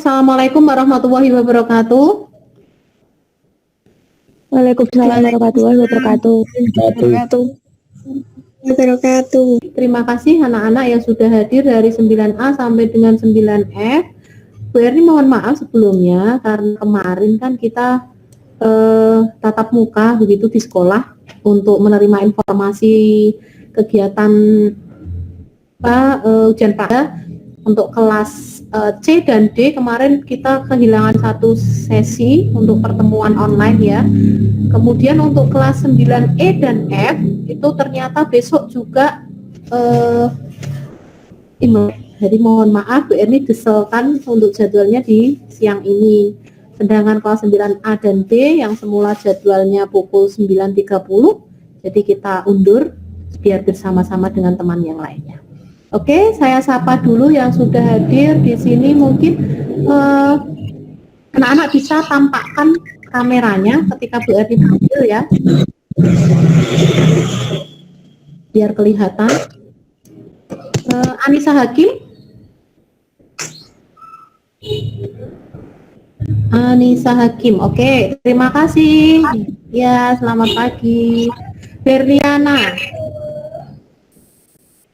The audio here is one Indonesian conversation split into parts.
Assalamualaikum warahmatullahi wabarakatuh. Waalaikumsalam warahmatullahi wabarakatuh. Terima kasih anak-anak yang sudah hadir dari 9A sampai dengan 9F. Bu Erni mohon maaf sebelumnya karena kemarin kan kita tatap muka begitu di sekolah untuk menerima informasi kegiatan ujian pada untuk kelas C dan D. Kemarin kita kehilangan satu sesi untuk pertemuan online ya. Kemudian untuk kelas 9E dan F itu ternyata besok juga jadi mohon maaf Bu Erni deselkan untuk jadwalnya di siang ini. Sedangkan kelas 9A dan B yang semula jadwalnya pukul 9.30, jadi kita undur biar bersama-sama dengan teman yang lainnya. Oke, saya sapa dulu yang sudah hadir di sini. Mungkin anak-anak bisa tampakkan kameranya ketika Bu Erni tampil ya, biar kelihatan. Anissa Hakim. Anissa Hakim, oke, terima kasih. Ya, selamat pagi. Berliana.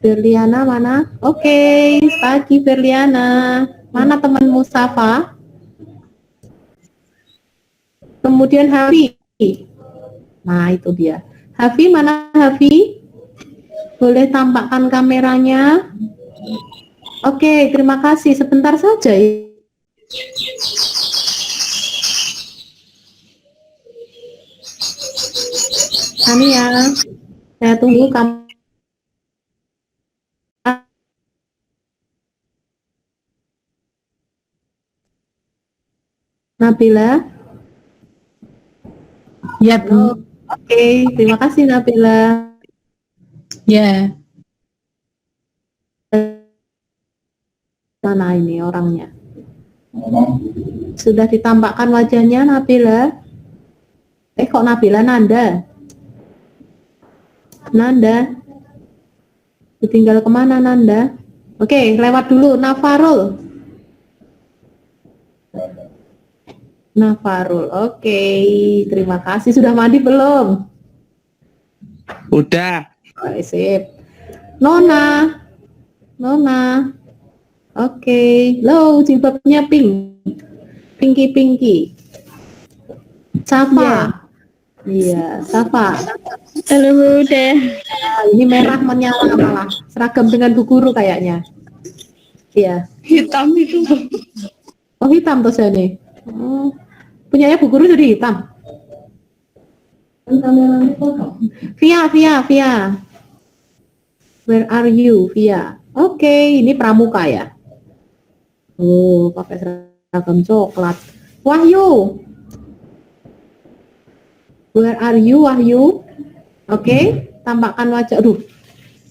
Berliana mana? Oke, pagi Berliana. Mana teman Mustafa? Kemudian Hafi. Nah, itu dia. Hafi, mana Hafi? Boleh tampakkan kameranya? Oke, terima kasih. Sebentar saja ya. Tania, saya tunggu kamu. Nabila. Ya, Bu. Oke, terima kasih Nabila. Ya. Mana ini orangnya? Sudah ditampakkan wajahnya Nabila? Kok Nabila Nanda? Nanda? Ditinggal kemana Nanda? Oke, lewat dulu. Nafarul. Nafarul, oke, terima kasih. Sudah mandi belum? Udah. Oh, sip. Nona, oke. Lo jilbabnya pink, pinky. Safa, iya, Safa. Halo, udah. Ini merah menyala malah, seragam dengan Bu Guru kayaknya. Iya. Hitam itu. Oh, hitam tuh saya nih. Oh, punyanya Bu Guru jadi hitam. Via. Where are you, Via? Oke, ini pramuka ya. Oh, pakai seragam coklat. Wahyu. Where are you, Wahyu? Oke, tampakkan wajah. Aduh,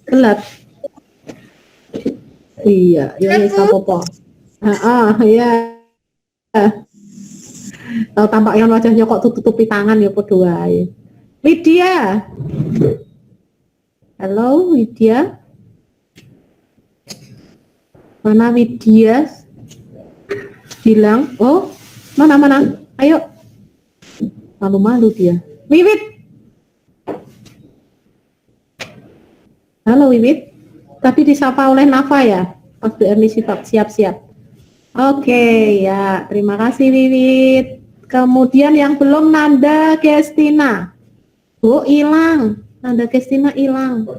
gelap. Iya, apa-apa. Iya. Tahu tampaknya wajahnya kok tutupi tangan ya podo wae. Widya. Halo Widya. Mana Widya? Bilang, oh, mana? Ayo. Malu-malu dia. Wiwit. Halo Wiwit. Tapi disapa oleh Nafa ya. Pas Bu Erni siap-siap. Oke, ya, terima kasih Wiwit. Kemudian yang belum Nanda Gestina. Oh, hilang. Nanda Gestina hilang.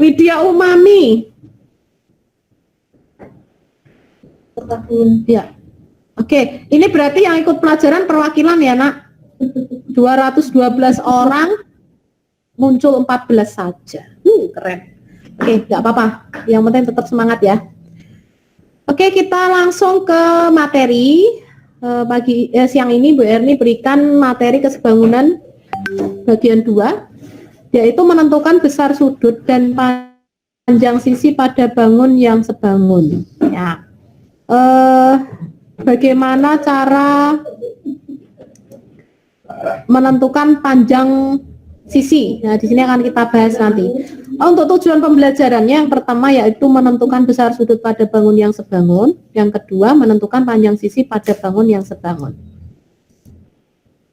Widya Umami. Ya. Oke, ini berarti yang ikut pelajaran perwakilan ya, Nak. 212 orang, muncul 14 saja. Keren. Oke, nggak apa-apa. Yang penting tetap semangat ya. Oke, kita langsung ke materi. Siang ini Bu Erni berikan materi kesebangunan bagian 2, yaitu menentukan besar sudut dan panjang sisi pada bangun yang sebangun. Ya. Bagaimana cara menentukan panjang sisi? Nah, di sini akan kita bahas nanti. Untuk tujuan pembelajarannya yang pertama yaitu menentukan besar sudut pada bangun yang sebangun. Yang kedua menentukan panjang sisi pada bangun yang sebangun.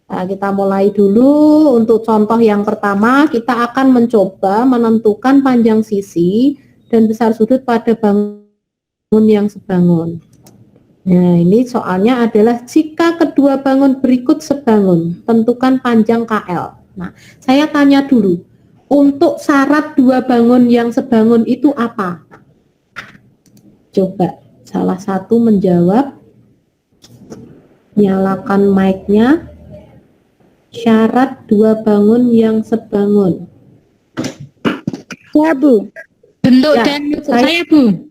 Nah, kita mulai dulu. Untuk contoh yang pertama kita akan mencoba menentukan panjang sisi dan besar sudut pada bangun yang sebangun. Nah, ini soalnya adalah jika kedua bangun berikut sebangun, tentukan panjang KL. Nah, saya tanya dulu, untuk syarat dua bangun yang sebangun itu apa? Coba salah satu menjawab. Nyalakan mic-nya. Syarat dua bangun yang sebangun. Ya, Bu. Bentuk Ya, dan saya- saya, Bu.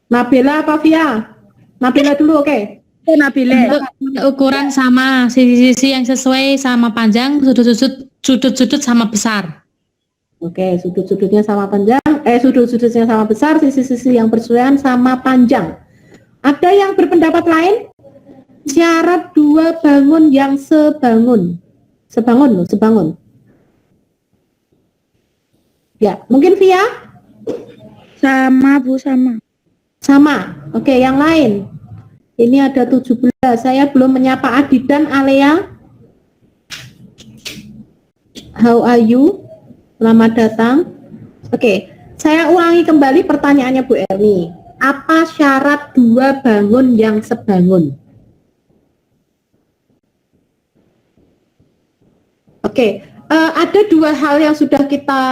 Nabila apa Via? Nabila dulu, oke. Nabila. Bentuk ukuran sama, sisi-sisi yang sesuai sama panjang, sudut-sudut sama besar. Oke, sudut-sudutnya sama panjang, sudut-sudutnya sama besar, sisi-sisi yang bersesuaian sama panjang. Ada yang berpendapat lain? Syarat dua bangun yang sebangun. Sebangun. Ya, mungkin Via? Sama, Bu, sama. Sama. Oke, yang lain. Ini ada 17. Saya belum menyapa Adi dan Alea. How are you? Selamat datang. Oke, saya ulangi kembali pertanyaannya Bu Erni. Apa syarat dua bangun yang sebangun? Oke, ada dua hal yang sudah kita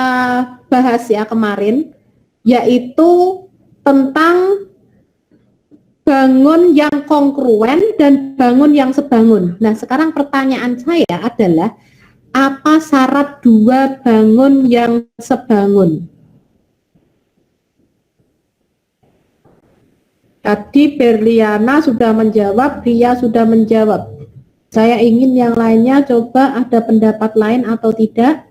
bahas ya kemarin, yaitu tentang bangun yang kongruen dan bangun yang sebangun. Nah, sekarang pertanyaan saya adalah, apa syarat dua bangun yang sebangun? Tadi Berliana sudah menjawab, Ria sudah menjawab. Saya ingin yang lainnya, coba ada pendapat lain atau tidak?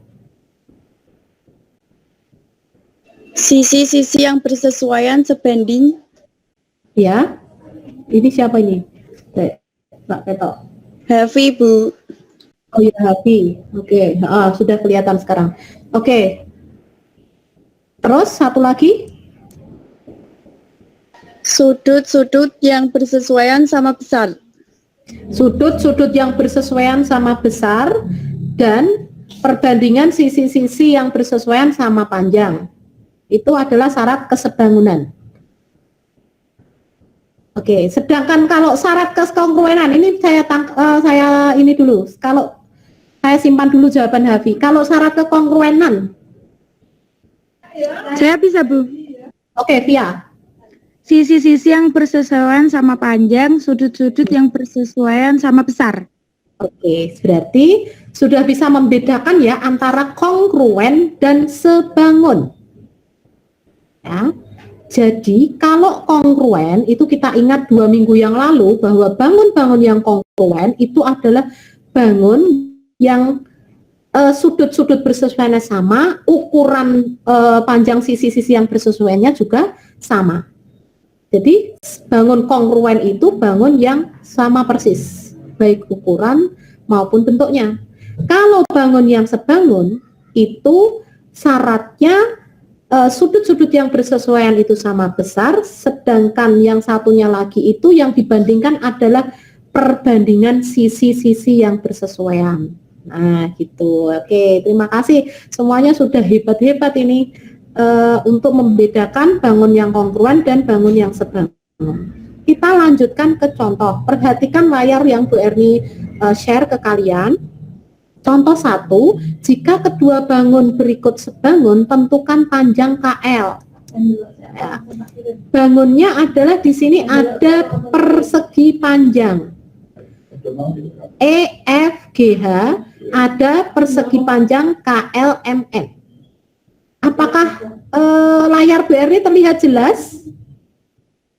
Sisi-sisi yang bersesuaian sebanding. Ya, ini siapa ini? Mbak Peto. Hafi, Bu. Oh ya, Happy. Oke, sudah kelihatan sekarang. Oke. Terus satu lagi? Sudut-sudut yang bersesuaian sama besar. Sudut-sudut yang bersesuaian sama besar dan perbandingan sisi-sisi yang bersesuaian sama panjang. Itu adalah syarat kesebangunan. Oke, sedangkan kalau syarat kekongruenan ini saya ini dulu. Kalau saya simpan dulu jawaban Hafi. Kalau syarat kekongruenan, Saya bisa, Bu. oke, Via. Sisi-sisi yang bersesuaian sama panjang, sudut-sudut yang bersesuaian sama besar. Oke, berarti sudah bisa membedakan ya antara kongruen dan sebangun. Ya. Jadi kalau kongruen itu kita ingat 2 minggu yang lalu bahwa bangun-bangun yang kongruen itu adalah bangun yang sudut-sudut bersesuaiannya sama, ukuran panjang sisi-sisi yang bersesuaiannya juga sama. Jadi bangun kongruen itu bangun yang sama persis, baik ukuran maupun bentuknya. Kalau bangun yang sebangun itu syaratnya sudut-sudut yang bersesuaian itu sama besar, sedangkan yang satunya lagi itu yang dibandingkan adalah perbandingan sisi-sisi yang bersesuaian. Nah, gitu. Oke, terima kasih. Semuanya sudah hebat-hebat ini untuk membedakan bangun yang kongruen dan bangun yang sebangun. Kita lanjutkan ke contoh. Perhatikan layar yang Bu Erni share ke kalian. Contoh 1, jika kedua bangun berikut sebangun, tentukan panjang KL. Ya. Bangunnya adalah di sini ada persegi panjang. EFGH ada persegi panjang KLMN. Apakah layar BRI terlihat jelas?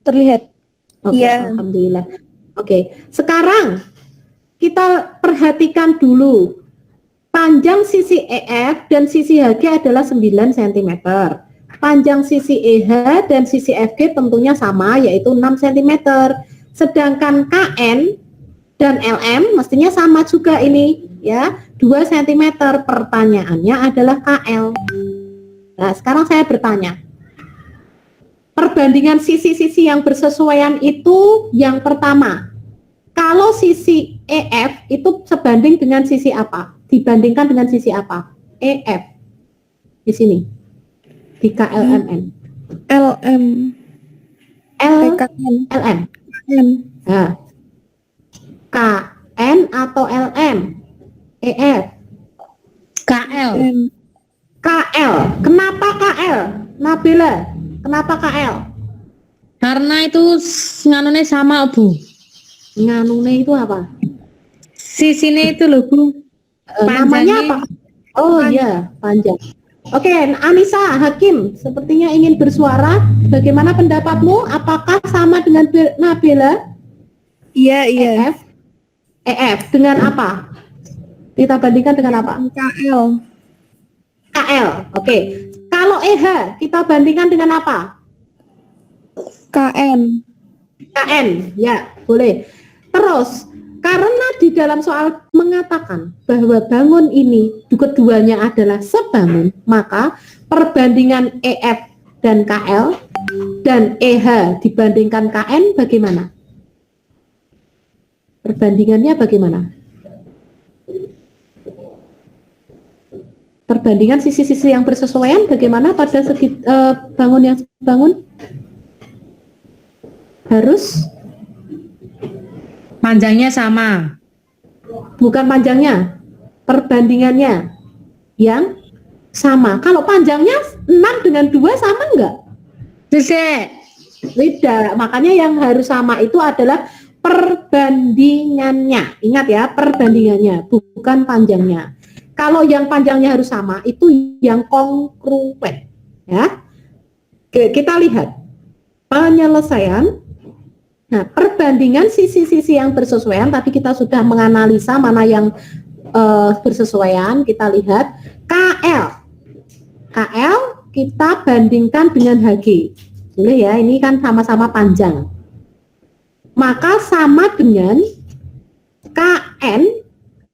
Terlihat. Oke, Iya. Alhamdulillah. Oke, sekarang kita perhatikan dulu. Panjang sisi EF dan sisi HG adalah 9 cm. Panjang sisi EH dan sisi FG tentunya sama, yaitu 6 cm. Sedangkan KN dan LM mestinya sama juga ini, ya, 2 cm. Pertanyaannya adalah KL. Nah, sekarang saya bertanya. Perbandingan sisi-sisi yang bersesuaian itu yang pertama. Kalau sisi EF itu sebanding dengan sisi apa? Dibandingkan dengan sisi apa? EF. Di sini. Di KLMN. LM. PKN. LM. M. Nah, KN atau LM? EF. KL. M. KL. Kenapa KL? Nabila, kenapa KL? Karena itu nganune sama, Bu. Nganune itu apa? Sisinya itu loh, Bu. Namanya Panjangnya. apa? Oh iya, panjang. Oke, Anissa, Hakim, sepertinya ingin bersuara. Bagaimana pendapatmu? Apakah sama dengan Nabila? Iya, iya. EF? EF dengan apa? Kita bandingkan dengan apa? KL. KL. Oke. Kalau EH kita bandingkan dengan apa? KN. KN. Ya, boleh. Terus, karena di dalam soal mengatakan bahwa bangun ini keduanya adalah sebangun, maka perbandingan EF dan KL dan EH dibandingkan KN bagaimana? Perbandingannya bagaimana? Perbandingan sisi-sisi yang bersesuaian bagaimana pada segi bangun yang bangun? Harus Panjangnya sama. bukan panjangnya, perbandingannya yang sama. Kalau panjangnya 6 dengan 2 sama enggak? Sisi. Tidak, makanya yang harus sama itu adalah perbandingannya. Ingat ya, perbandingannya, bukan panjangnya. Kalau yang panjangnya harus sama, itu yang kongruen. Ya. Oke, kita lihat penyelesaian. Nah, perbandingan sisi-sisi yang bersesuaian, tadi kita sudah menganalisa mana yang bersesuaian. Kita lihat KL. KL kita bandingkan dengan HG. Boleh ya, ini kan sama-sama panjang. Maka sama dengan KN.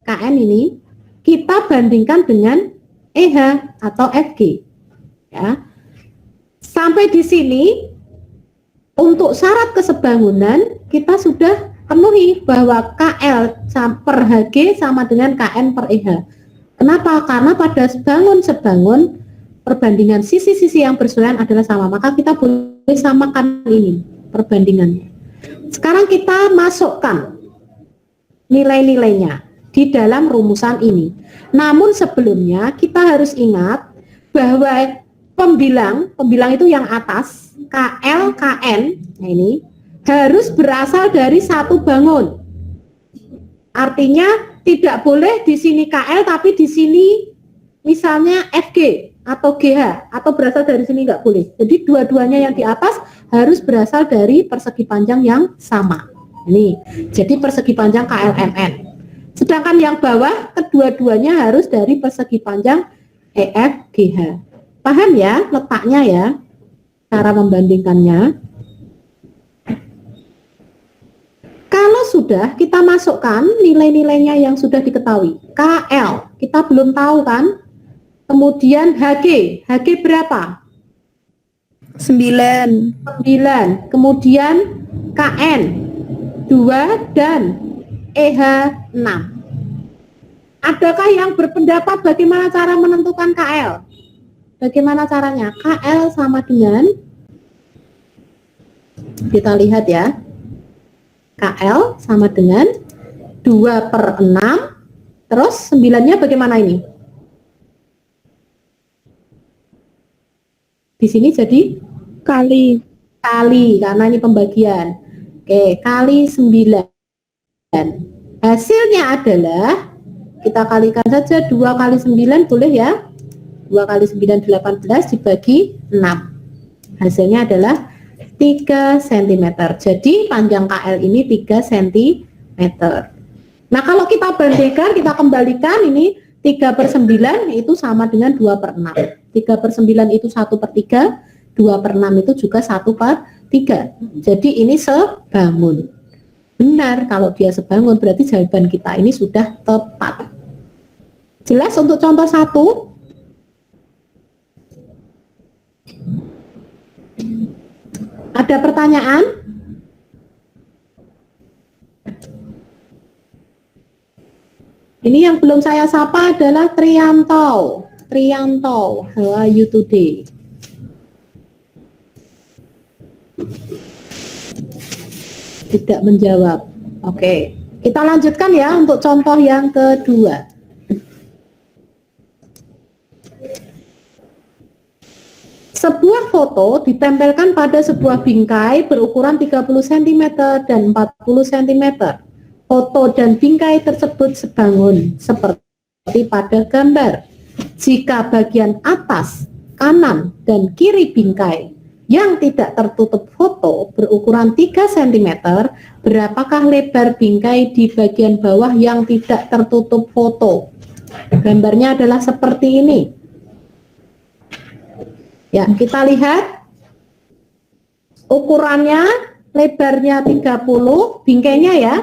KN ini kita bandingkan dengan EH atau FG. Ya. Sampai di sini untuk syarat kesebangunan kita sudah penuhi bahwa KL per HG sama dengan KN per EH. Kenapa? Karena pada sebangun perbandingan sisi-sisi yang bersesuaian adalah sama. Maka kita boleh samakan ini perbandingannya. Sekarang kita masukkan nilai-nilainya di dalam rumusan ini. Namun sebelumnya kita harus ingat bahwa pembilang itu yang atas, KL, KN, nah ini harus berasal dari satu bangun. Artinya tidak boleh di sini KL tapi di sini misalnya FG atau GH atau berasal dari sini nggak boleh. Jadi dua-duanya yang di atas harus berasal dari persegi panjang yang sama. Ini jadi persegi panjang KLMN. Sedangkan yang bawah kedua-duanya harus dari persegi panjang EFGH. Paham ya letaknya ya, cara membandingkannya. Kalau sudah kita masukkan nilai-nilainya yang sudah diketahui. KL kita belum tahu kan. Kemudian HG berapa? 9. 9. Kemudian KN 2 dan EH 6. Adakah yang berpendapat bagaimana cara menentukan KL? Bagaimana caranya? KL sama dengan, kita lihat ya, KL sama dengan 2/6, terus 9-nya bagaimana ini? Di sini jadi Kali. karena ini pembagian. Oke, kali 9. Hasilnya adalah, kita kalikan saja 2 kali 9 boleh ya? 2 kali 9 18 dibagi 6. Hasilnya adalah 3 cm. Jadi panjang KL ini 3 cm. Nah kalau kita bandingkan, kita kembalikan ini 3/9 itu sama dengan 2/6. 3/9 itu 1/3, 2/6 itu juga 1/3. Jadi ini sebangun. Benar, kalau dia sebangun berarti jawaban kita ini sudah tepat. Jelas untuk contoh 1? Ada pertanyaan? Ini yang belum saya sapa adalah Trianto. Trianto, how are you today? Tidak menjawab. Oke, kita lanjutkan ya untuk contoh yang kedua. Sebuah foto ditempelkan pada sebuah bingkai berukuran 30 cm dan 40 cm. Foto dan bingkai tersebut sebangun seperti pada gambar. Jika bagian atas, kanan, dan kiri bingkai yang tidak tertutup foto berukuran 3 cm, berapakah lebar bingkai di bagian bawah yang tidak tertutup foto? Gambarnya adalah seperti ini. Ya, kita lihat ukurannya, lebarnya 30, bingkainya ya.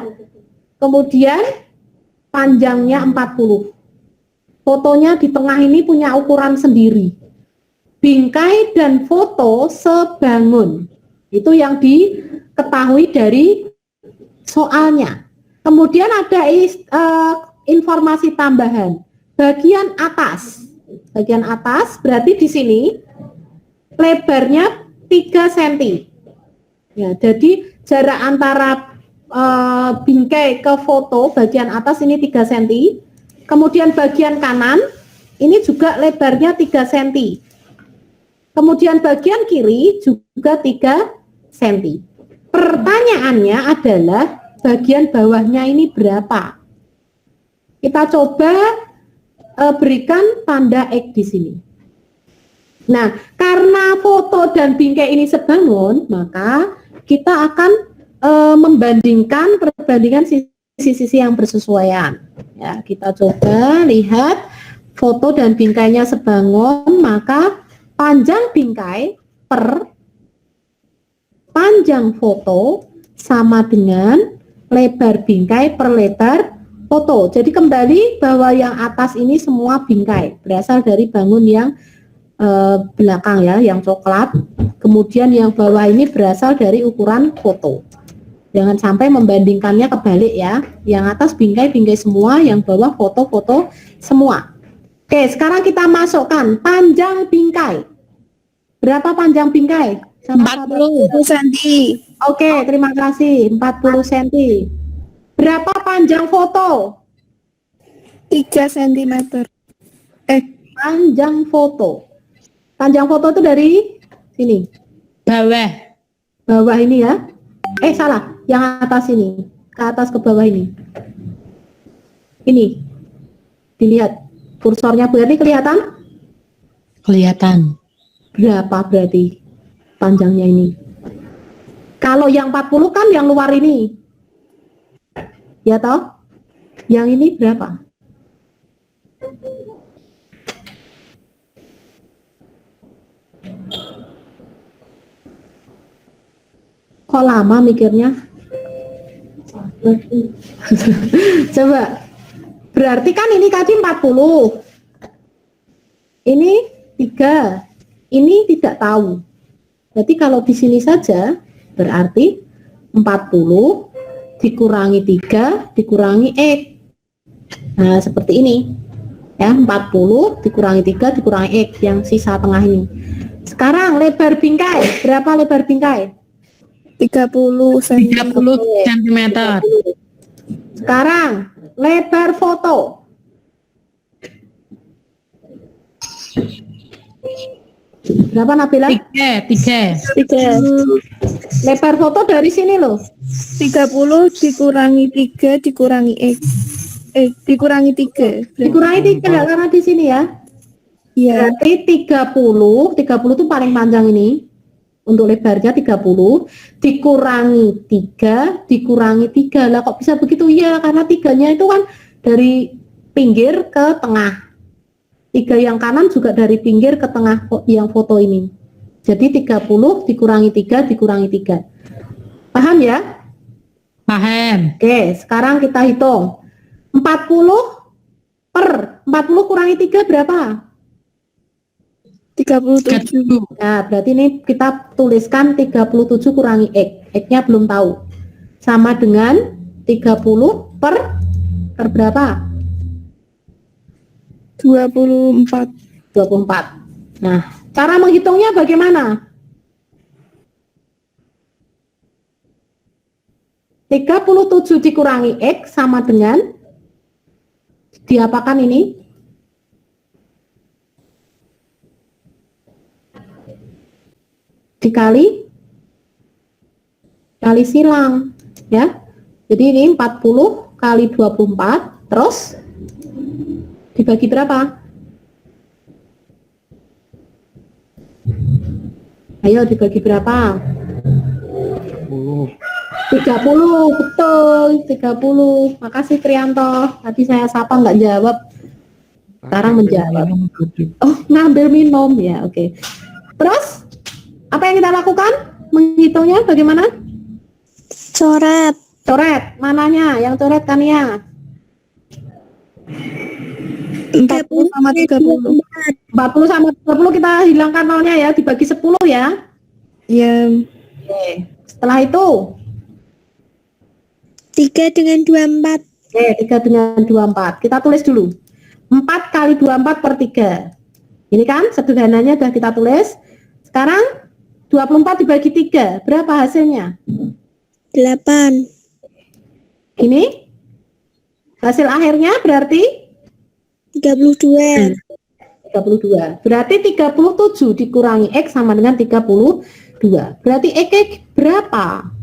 Kemudian panjangnya 40. Fotonya di tengah ini punya ukuran sendiri. Bingkai dan foto sebangun. Itu yang diketahui dari soalnya. Kemudian ada informasi tambahan. Bagian atas berarti di sini lebarnya 3 cm. Ya, jadi jarak antara bingkai ke foto bagian atas ini 3 cm. Kemudian bagian kanan ini juga lebarnya 3 cm. Kemudian bagian kiri juga 3 cm. Pertanyaannya adalah bagian bawahnya ini berapa? Kita coba berikan tanda X di sini. Nah, karena foto dan bingkai ini sebangun, maka kita akan membandingkan perbandingan sisi-sisi yang bersesuaian. Ya, kita coba lihat foto dan bingkainya sebangun, maka panjang bingkai per panjang foto sama dengan lebar bingkai per lebar foto. Jadi kembali bahwa yang atas ini semua bingkai, berasal dari bangun yang belakang ya, yang coklat. Kemudian yang bawah ini berasal dari ukuran foto. Jangan sampai membandingkannya kebalik ya. Yang atas bingkai-bingkai semua, yang bawah foto-foto semua. Oke, sekarang kita masukkan panjang bingkai. Berapa panjang bingkai? 40 cm. Oke, terima kasih. 40 cm. Berapa panjang foto? 3 cm. Panjang foto. Panjang foto itu dari sini. Bawah ini ya. Salah. Yang atas ini. Ke atas ke bawah ini. Ini. Dilihat. Kursornya Bu Erni kelihatan? Kelihatan. Berapa berarti panjangnya ini? Kalau yang 40 kan yang luar ini. Ya toh? Yang ini berapa? Kok lama mikirnya? Coba. Berarti kan ini tadi 40. Ini 3. Ini tidak tahu. Berarti kalau di sini saja berarti 40 dikurangi 3 dikurangi X. Nah, seperti ini. Ya, 40 dikurangi 3 dikurangi X yang sisa tengah ini. Sekarang lebar bingkai. Berapa lebar bingkai? 30 cm. 30 cm. Sekarang lebar foto. Berapa Nabila? 3. Lebar foto dari sini loh. 30 dikurangi 3 dikurangi X. Dikurangi 3. Dikurangi 3 karena di sini ya. Iya. Berarti 30 itu paling panjang ini. Untuk lebarnya 30 dikurangi 3 dikurangi 3. Lah kok bisa begitu? Ya karena 3-nya itu kan dari pinggir ke tengah. 3 yang kanan juga dari pinggir ke tengah yang foto ini. Jadi 30 dikurangi 3 dikurangi 3. Paham ya? Paham. Oke, sekarang kita hitung. 40 kurangi 3 berapa? 37. Nah, berarti ini kita tuliskan 37 kurangi X. X-nya belum tahu. Sama dengan 30 per berapa? 24. 24. Nah, cara menghitungnya bagaimana? 37 dikurangi X sama dengan diapakan ini? Dikali silang ya. Jadi ini 40 kali 24 terus dibagi berapa? Ayo dibagi berapa? 30, betul 30. Makasih Trianto, tadi saya sapa nggak jawab, sekarang menjawab. Oh, ngambil minum ya, oke. Terus apa yang kita lakukan menghitungnya bagaimana? Coret. Coret, mananya yang coret Kania? 40 sama 30. 40 sama 30 kita hilangkan nolnya ya, dibagi 10 ya. Iya. Oke. Setelah itu 3 dengan 24. 3 dengan 24. Kita tulis dulu. 4 kali 24 per 3. Ini kan sederhananya sudah kita tulis. Sekarang 24 dibagi 3. Berapa hasilnya? 8. Ini hasil akhirnya berarti 32. 32. Berarti 37 dikurangi X sama dengan 32. Berarti X berapa?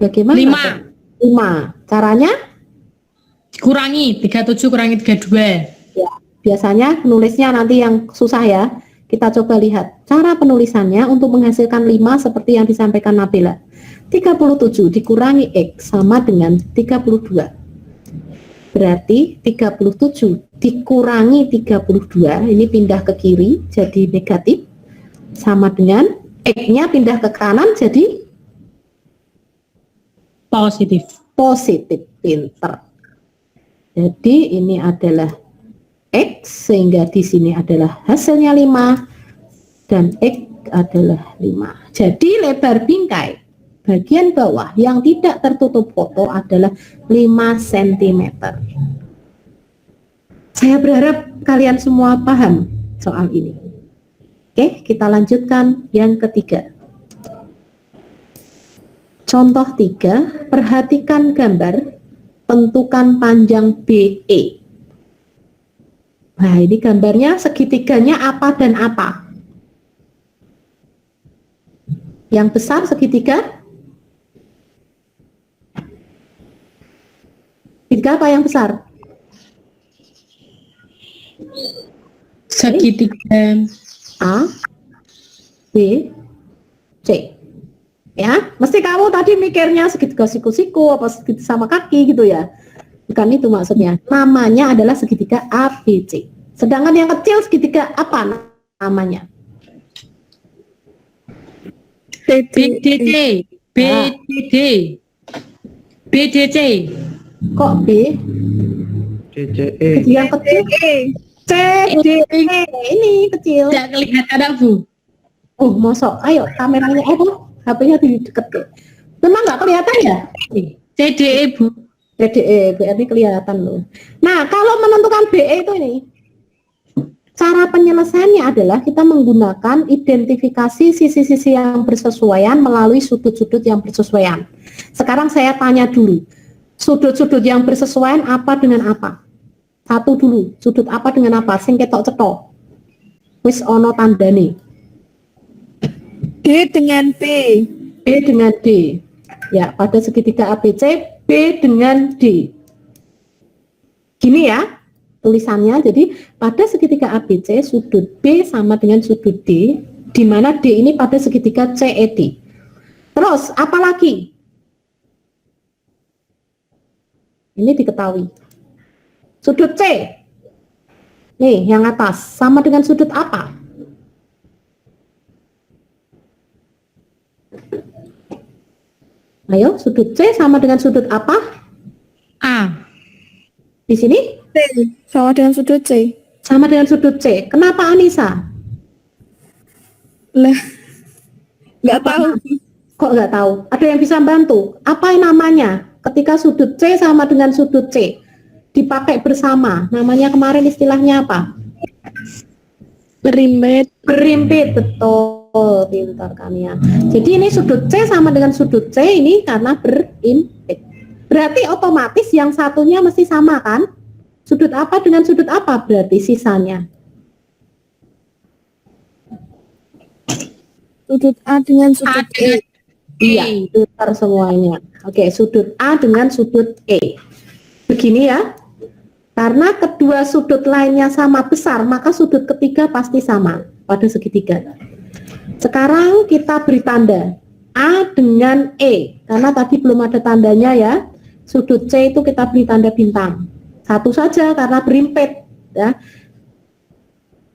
Bagaimana? 5. Caranya? Kurangi 37 kurangi 32. Ya, biasanya penulisnya nanti yang susah ya. Kita coba lihat cara penulisannya untuk menghasilkan 5 seperti yang disampaikan Nabila. 37 dikurangi X sama dengan 32. Berarti 37 dikurangi 32, ini pindah ke kiri jadi negatif, sama dengan X-nya pindah ke kanan jadi Positif. positif. Pinter. Jadi ini adalah X, sehingga di sini adalah hasilnya 5 dan X adalah 5. Jadi lebar bingkai bagian bawah yang tidak tertutup foto adalah 5 cm. Saya berharap kalian semua paham soal ini. Oke, kita lanjutkan yang ketiga. Contoh 3, perhatikan gambar, tentukan panjang BE. Nah, ini gambarnya segitiganya apa dan apa? Yang besar segitiga? Segitiga apa yang besar? Segitiga A, B, C. Ya, mesti kamu tadi mikirnya segitiga siku-siku apa segitiga sama kaki gitu ya. Bukan itu maksudnya. Namanya adalah segitiga ABC. Sedangkan yang kecil segitiga apa namanya? BDD, BDD, BDC. Kok B? CCE. Yang kecil CDE. Ini kecil. Tidak kelihatan Bu. Oh, mosok. Ayo kameranya HP-nya di deket deh. Memang nggak kelihatan ya? CDE Bu. CDE berarti kelihatan loh. Nah, kalau menentukan BE itu ini, cara penyelesaiannya adalah kita menggunakan identifikasi sisi-sisi yang bersesuaian melalui sudut-sudut yang bersesuaian. Sekarang saya tanya dulu, sudut-sudut yang bersesuaian apa dengan apa? Satu dulu, sudut apa dengan apa? Sing ketok cetok. Wis ono tandane. D dengan B. B dengan D. Ya, pada segitiga ABC, B dengan D. Gini ya, tulisannya. Jadi, pada segitiga ABC, sudut B sama dengan sudut D, di mana D ini pada segitiga CED. Terus, apa lagi? Ini diketahui. Sudut C. Nih, yang atas. Sama dengan sudut apa? Ayo, sudut C sama dengan sudut apa? A. Di sini? C. Sama dengan sudut C. Sama dengan sudut C. Kenapa Anissa? Lah, nggak tahu. Kok nggak tahu? Ada yang bisa bantu? Apa yang namanya? Ketika sudut C sama dengan sudut C dipakai bersama, namanya kemarin istilahnya apa? Berimbit. Berimpit, betul, pintar kalian. Jadi ini sudut C sama dengan sudut C ini karena berimpit. Berarti otomatis yang satunya mesti sama kan? Sudut apa dengan sudut apa berarti sisanya? Sudut A dengan sudut E. Iya, pintar semuanya. Oke, sudut A dengan sudut E. Begini ya. Karena kedua sudut lainnya sama besar, maka sudut ketiga pasti sama pada segitiga. Sekarang kita beri tanda A dengan E, karena tadi belum ada tandanya ya. Sudut C itu kita beri tanda bintang. Satu saja karena berimpit ya.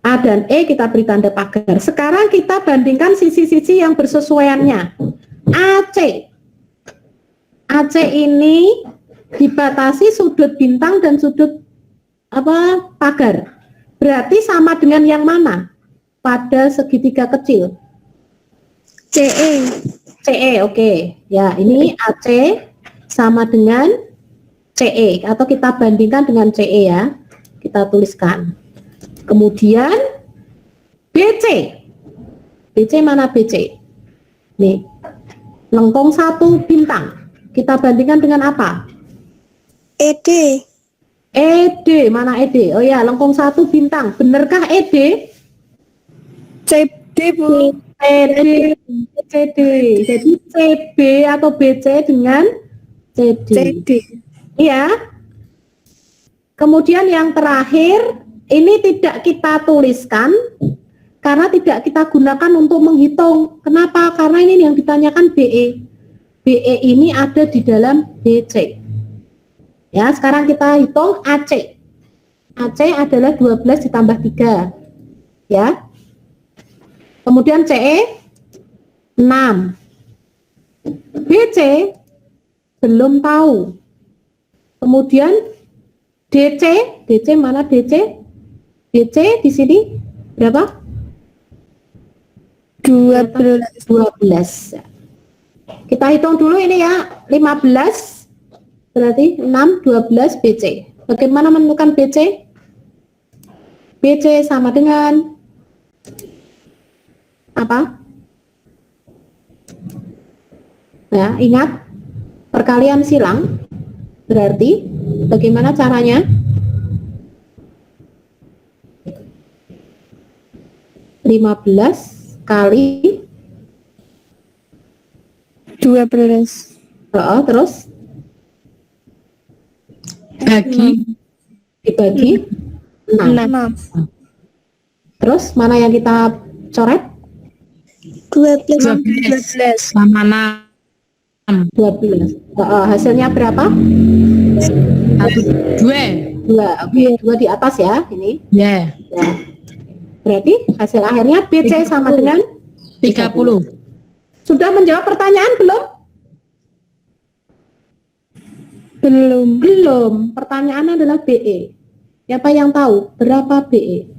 A dan E kita beri tanda pagar. Sekarang kita bandingkan sisi-sisi yang bersesuaiannya. AC. AC ini dibatasi sudut bintang dan sudut pagar. Berarti sama dengan yang mana pada segitiga kecil? CE. CE, oke. Ya, ini AC sama dengan CE atau kita bandingkan dengan CE ya. Kita tuliskan. Kemudian BC. BC mana BC? Nih. Lengkung 1 bintang. Kita bandingkan dengan apa? ED. ED, mana ED? Oh ya, lengkung 1 bintang. Benarkah ED? CD, Bu. ED, CD. Jadi CB atau BC dengan CD. CD. Iya. Kemudian yang terakhir, ini tidak kita tuliskan karena tidak kita gunakan untuk menghitung. Kenapa? Karena ini yang ditanyakan BE. BE ini ada di dalam BC. Ya, sekarang kita hitung AC. AC adalah 12 ditambah 3. Ya. Kemudian CE 6. BC belum tahu. Kemudian DC, DC mana DC? DC di sini berapa? 12. 12. Kita hitung dulu ini ya, 15 berarti 6, 12 BC. Bagaimana menentukan BC? BC sama dengan apa? Ya, ingat perkalian silang. Berarti bagaimana caranya? 15 kali 12. Terus dibagi 6. Terus mana yang kita coret? 12. Sama 6. 12. Hasilnya berapa? 2. 2. Oke, 2 di atas ya ini. Ya. Ya. Berarti hasil akhirnya BC sama dengan 30. Sudah menjawab pertanyaan belum? Belum. Belum. Pertanyaannya adalah BE. Siapa yang tahu berapa BE?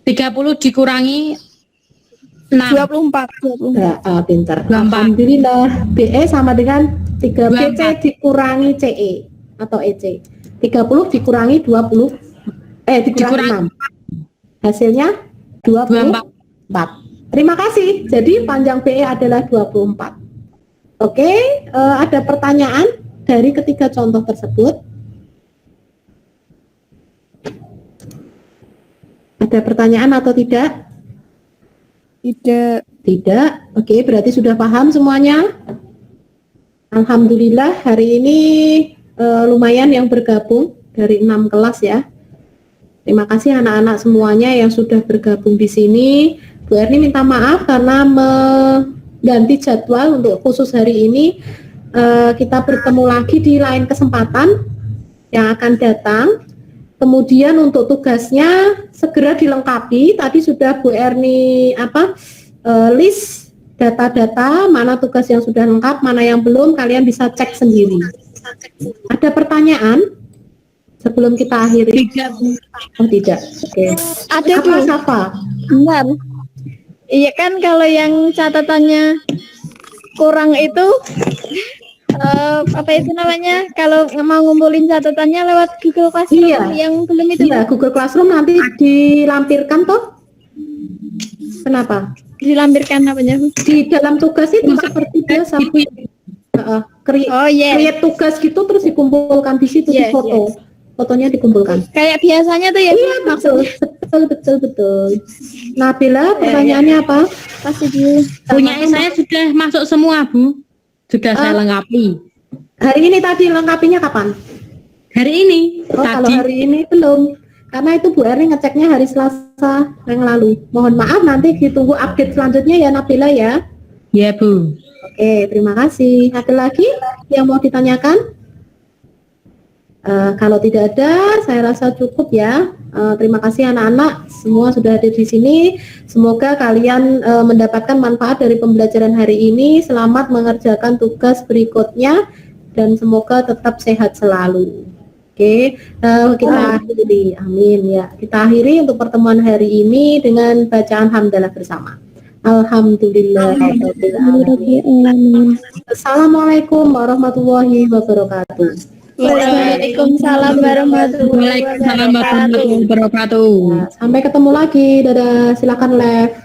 30 dikurangi 6. 24. Ya, pintar. 24. Alhamdulillah. BE sama dengan 3 BC 24. dikurangi CE atau EC. 30 dikurangi 20. Dikurangi 6. Hasilnya 24. Terima kasih. Jadi panjang BE adalah 24. Oke, ada pertanyaan dari ketiga contoh tersebut? Ada pertanyaan atau tidak? Tidak. Tidak. Oke, berarti sudah paham semuanya? Alhamdulillah hari ini lumayan yang bergabung dari 6 kelas ya. Terima kasih anak-anak semuanya yang sudah bergabung di sini. Bu Erni minta maaf karena mengganti jadwal untuk khusus hari ini. Kita bertemu lagi di lain kesempatan yang akan datang. Kemudian untuk tugasnya segera dilengkapi. Tadi sudah Bu Erni list data-data, mana tugas yang sudah lengkap, mana yang belum, kalian bisa cek sendiri. Ada pertanyaan sebelum kita akhiri? Oh tidak. Oke. Ada Apa Bu. Safa? Bentar. Iya kan kalau yang catatannya kurang itu apa itu namanya? Kalau mau ngumpulin catatannya lewat Google Classroom Iya. yang belum itu. Iya, Google Classroom nanti dilampirkan toh? Kenapa? Dilampirkan apanya Bu? Di dalam tugas itu seperti biasa. Oh iya. Create tugas gitu terus dikumpulkan di situ di Yes, foto. Fotonya dikumpulkan. Kayak biasanya tuh ya Bu. Iya, betul. Nabila, pertanyaannya apa? Pasti dulu. Punya saya sudah masuk semua, Bu. Sudah saya lengkapi. Hari ini tadi lengkapinya kapan? Hari ini Oh, kalau tadi. hari ini belum. Karena itu Bu Erni ngeceknya hari Selasa yang lalu. Mohon maaf, nanti ditunggu update selanjutnya ya Nabila ya. Ya, Bu. Oke, terima kasih. Ada lagi yang mau ditanyakan? Kalau tidak ada, saya rasa cukup ya. Terima kasih anak-anak, semua sudah ada di sini. Semoga kalian mendapatkan manfaat dari pembelajaran hari ini. Selamat mengerjakan tugas berikutnya dan semoga tetap sehat selalu. Oke, kita akhiri. Amin ya. Kita akhiri untuk pertemuan hari ini dengan bacaan hamdalah bersama. Alhamdulillah. Assalamualaikum warahmatullahi wabarakatuh. Waalaikumsalam warahmatullahi Waalaikumsalam wabarakatuh. warahmatullahi wabarakatuh. Sampai ketemu lagi. Dadah. Silakan live.